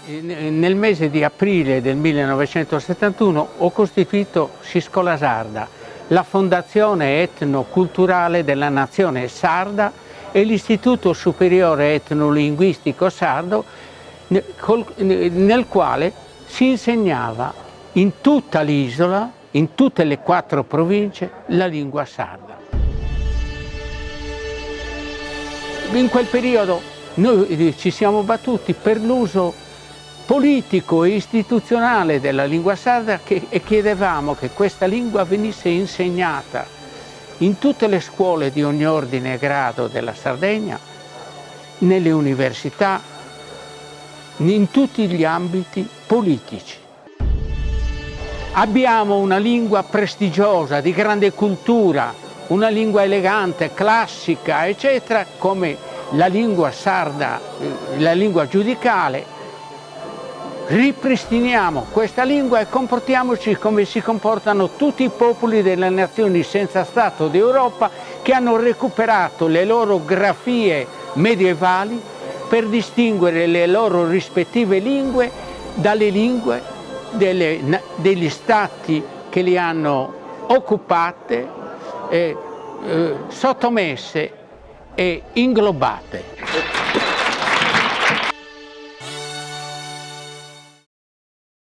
Nel mese di aprile del 1971 ho costituito Siscola Sarda, la fondazione etnoculturale della nazione sarda e l'Istituto Superiore Etnolinguistico Sardo, nel quale si insegnava in tutta l'isola, in tutte le 4 province, la lingua sarda. In quel periodo noi ci siamo battuti per l'uso politico e istituzionale della lingua sarda e chiedevamo che questa lingua venisse insegnata in tutte le scuole di ogni ordine e grado della Sardegna, nelle università, in tutti gli ambiti politici. Abbiamo una lingua prestigiosa, di grande cultura, una lingua elegante, classica, eccetera, come la lingua sarda, la lingua giudicale. Ripristiniamo questa lingua e comportiamoci come si comportano tutti i popoli delle nazioni senza Stato d'Europa che hanno recuperato le loro grafie medievali per distinguere le loro rispettive lingue dalle lingue degli stati che li hanno occupate, sottomesse e inglobate.